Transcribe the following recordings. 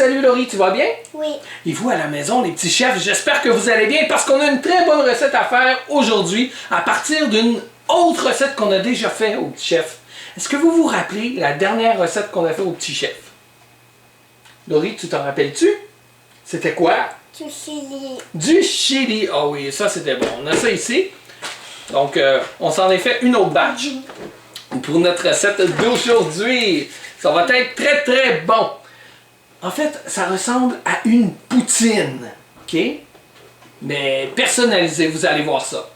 salut Laurie, tu vas bien? Oui. Et vous à la maison, les petits chefs, j'espère que vous allez bien parce qu'on a une très bonne recette à faire aujourd'hui à partir d'une autre recette qu'on a déjà fait au petit chef. Est-ce que vous vous rappelez la dernière recette qu'on a fait au petit chef? Laurie, tu t'en rappelles-tu? C'était quoi? Du chili. Du chili. Ah oui, ça c'était bon. On a ça ici. Donc, on s'en est fait une autre batch pour notre recette d'aujourd'hui. Ça va être très très bon. En fait, ça ressemble à une poutine. OK? Mais personnalisée, vous allez voir ça.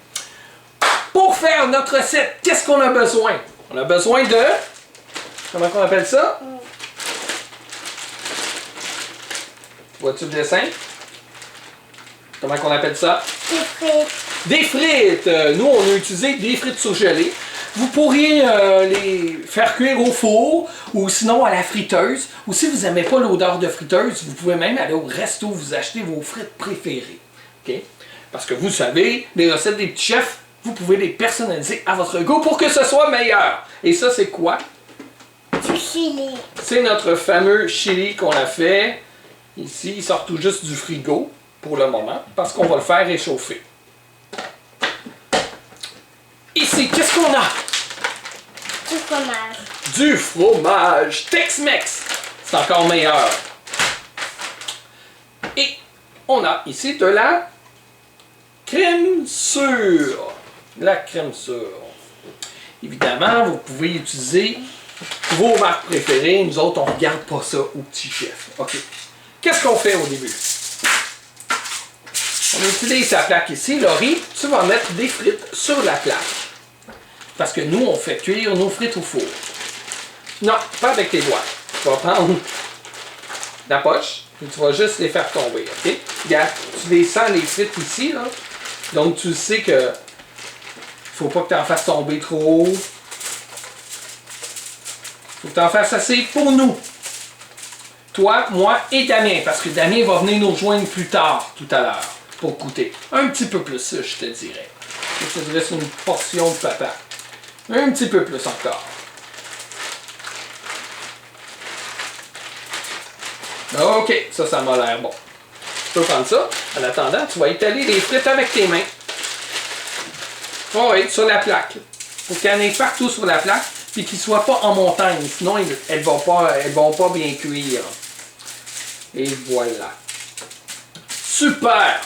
Pour faire notre recette, qu'est-ce qu'on a besoin? On a besoin de... Comment on appelle ça? Vois-tu le dessin? Comment on appelle ça? Des frites. Des frites! Nous, on a utilisé des frites surgelées. Vous pourriez les faire cuire au four ou sinon à la friteuse. Ou si vous n'aimez pas l'odeur de friteuse, vous pouvez même aller au resto vous acheter vos frites préférées. Okay? Parce que vous savez, les recettes des petits chefs, vous pouvez les personnaliser à votre goût pour que ce soit meilleur. Et ça, c'est quoi? Du chili. C'est notre fameux chili qu'on a fait. Ici, il sort tout juste du frigo pour le moment parce qu'on va le faire réchauffer. Ici, qu'est-ce qu'on a? Du fromage. Du fromage Tex-Mex. C'est encore meilleur. Et on a ici de la crème sûre. La crème sûre. Évidemment, vous pouvez utiliser vos marques préférées. Nous autres, on ne regarde pas ça au petit chef. OK. Qu'est-ce qu'on fait au début? On utilise la plaque ici. Laurie, tu vas mettre des frites sur la plaque. Parce que nous, on fait cuire nos frites au four. Non, pas avec tes doigts. Tu vas prendre la poche et tu vas juste les faire tomber. OK? Regarde, tu les sens les frites ici. Là. Donc, tu sais que faut pas que tu en fasses tomber trop. Faut que tu en fasses assez pour nous. Toi, moi et Damien. Parce que Damien va venir nous rejoindre plus tard, tout à l'heure, pour goûter. Un petit peu plus, je te dirais. Je te dirais c'est une portion de papa. Un petit peu plus encore. OK, ça m'a l'air bon. Tu peux prendre ça. En attendant, tu vas étaler les frites avec tes mains. Oui, sur la plaque. Pour qu'il y en ait partout sur la plaque, puis qu'ils ne soient pas en montagne. Sinon, elles ne vont pas bien cuire. Et voilà. Super!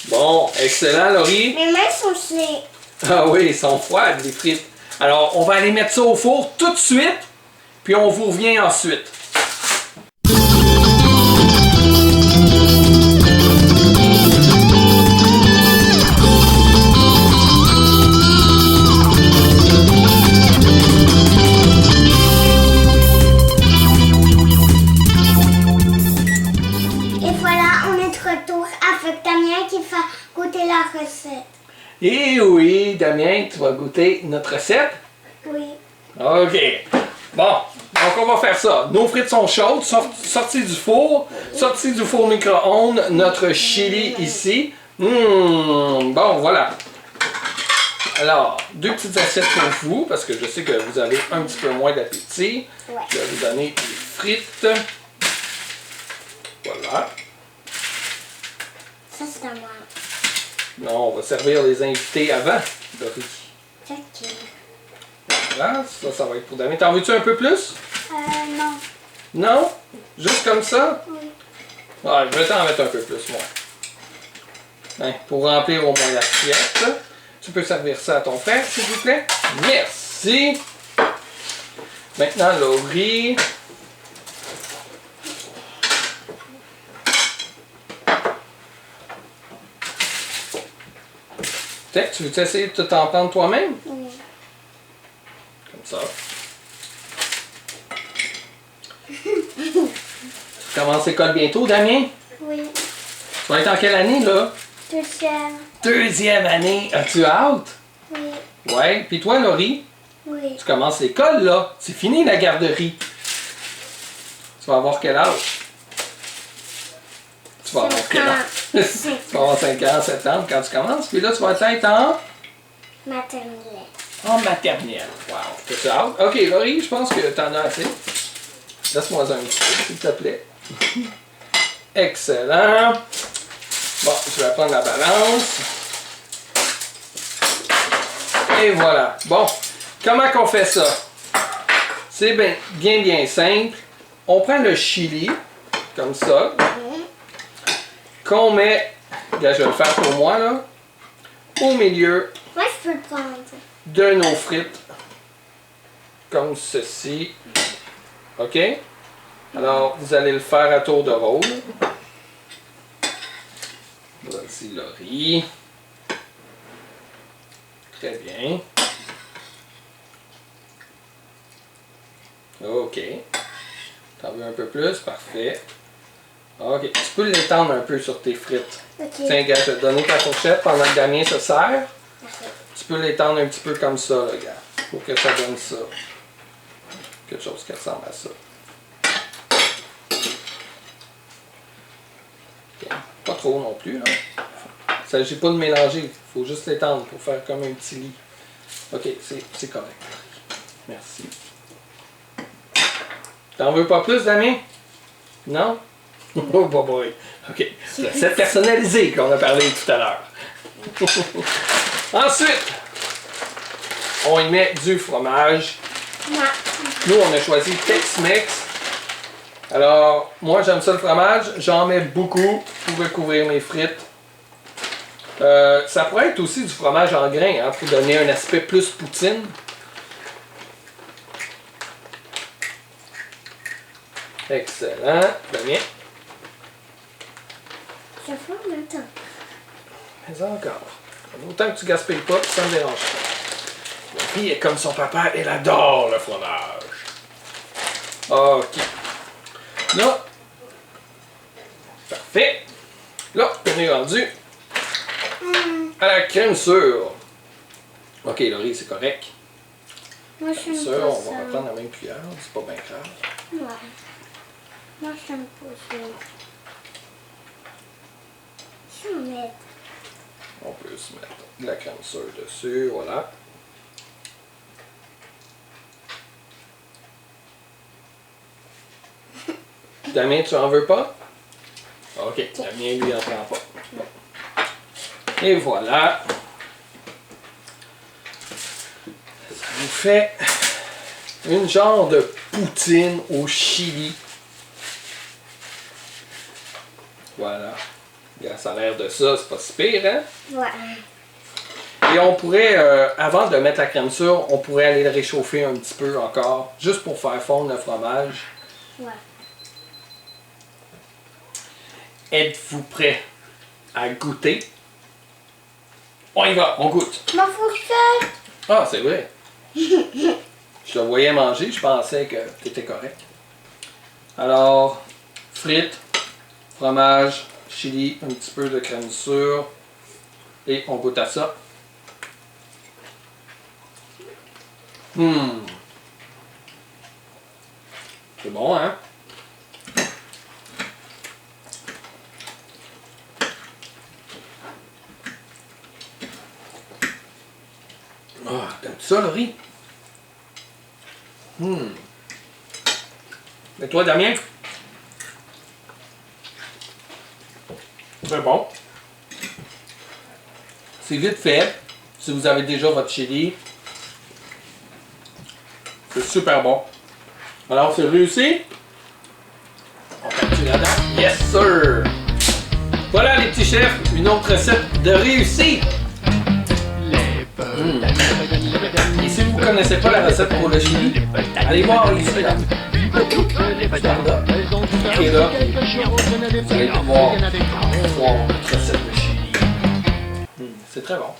Bon, excellent, Laurie. Mes mains sont gelées. Ah oui, ils sont froides, les frites. Alors, on va aller mettre ça au four tout de suite, puis on vous revient ensuite. Et voilà, on est de retour avec Damien qui va goûter la recette. Et oui, Damien, tu vas goûter notre recette? Oui. OK. Bon, donc on va faire ça. Nos frites sont chaudes, sorties du four micro-ondes, notre chili ici. Bon, voilà. Alors, deux petites assiettes pour vous, parce que je sais que vous avez un petit peu moins d'appétit. Ouais. Je vais vous donner des frites. Voilà. Ça, c'est à moi. Non, on va servir les invités avant, Laurie. Ok. Voilà, ça va être pour Damien. T'en veux-tu un peu plus? Non. Non? Juste comme ça? Oui. Ouais, je vais t'en mettre un peu plus, moi. Hein, pour remplir au moins l'assiette. Tu peux servir ça à ton frère, s'il vous plaît? Merci! Maintenant, Laurie. Tiens, tu veux essayer de t'en prendre toi-même? Oui. Comme ça. Tu commences l'école bientôt, Damien? Oui. Tu vas être en quelle année, là? Deuxième. Deuxième année. As-tu hâte? Oui. Ouais. Puis toi, Laurie? Oui. Tu commences l'école, là. C'est fini, la garderie. Tu vas avoir quel âge? Tu vas avoir quel âge? Tu vas avoir 5 ans, 7 ans quand tu commences. Puis là, tu vas être en... Maternelle. En maternelle. Wow. T'as hâte? OK, Laurie, je pense que t'en as assez. Laisse-moi un petit peu, s'il te plaît. Excellent. Bon, je vais prendre la balance. Et voilà. Bon, comment qu'on fait ça? C'est bien simple. On prend le chili, comme ça, qu'on met, là, je vais le faire pour moi, là, au milieu Moi, je peux le prendre. de nos frites, comme ceci. OK? Alors, vous allez le faire à tour de rôle. Voici le riz. Très bien. OK. T'en veux un peu plus? Parfait. OK. Tu peux l'étendre un peu sur tes frites. Ok. Tiens, gars, je vais te donner ta fourchette pendant que Damien se sert. Parfait. Tu peux l'étendre un petit peu comme ça, là, gars. Pour que ça donne ça. Quelque chose qui ressemble à ça. OK. Pas trop non plus, là. Il ne s'agit pas de mélanger. Il faut juste l'étendre pour faire comme un petit lit. OK, c'est correct. Merci. T'en veux pas plus, Damien? Non? Oh boy. OK. C'est personnalisé qu'on a parlé tout à l'heure. Ensuite, on y met du fromage. Non. Nous, on a choisi Tex-Mex. Alors, moi, j'aime ça le fromage. J'en mets beaucoup pour recouvrir mes frites. Ça pourrait être aussi du fromage en grains, hein, pour donner un aspect plus poutine. Excellent. Damien. Je fais en même temps. Mais encore. Autant que tu gaspilles pas, ça me dérange pas. La fille est comme son papa, elle adore le fromage. OK. Là. Parfait. Là, on est rendu à la crème sûre. OK, le riz, c'est correct. Moi, je Crème n'aime sûre, pas on va ça. reprendre la même cuillère, c'est pas bien grave. Ouais. Moi, je n'aime pas ça. Je vais mettre. On peut se mettre de la crème sûre dessus, voilà. Damien, tu en veux pas? OK, Damien, lui, en prend pas. Bon. Et voilà. Ça vous fait une genre de poutine au chili. Voilà. Regarde, ça a l'air de ça, c'est pas si pire, hein? Ouais. Et on pourrait, avant de mettre la crème sûre, on pourrait aller le réchauffer un petit peu encore, juste pour faire fondre le fromage. Ouais. Êtes-vous prêt à goûter? On y va, on goûte. Ma fourchette. Ah, c'est vrai. Je te voyais manger, je pensais que tu étais correct. Alors, frites, fromage, chili, un petit peu de crème sûre. Et on goûte à ça. C'est bon, hein? Ah, t'aimes ça, le riz? Et toi, Damien? C'est bon. C'est vite fait. Si vous avez déjà votre chili. C'est super bon. Alors, c'est réussi? On continue là-dedans? Yes, sir! Voilà, les petits chefs, une autre recette de réussite! Et si vous ne connaissez pas la recette pour le chili, allez voir ici, là. Et là, vous allez pouvoir voir notre recette de chili. C'est très bon.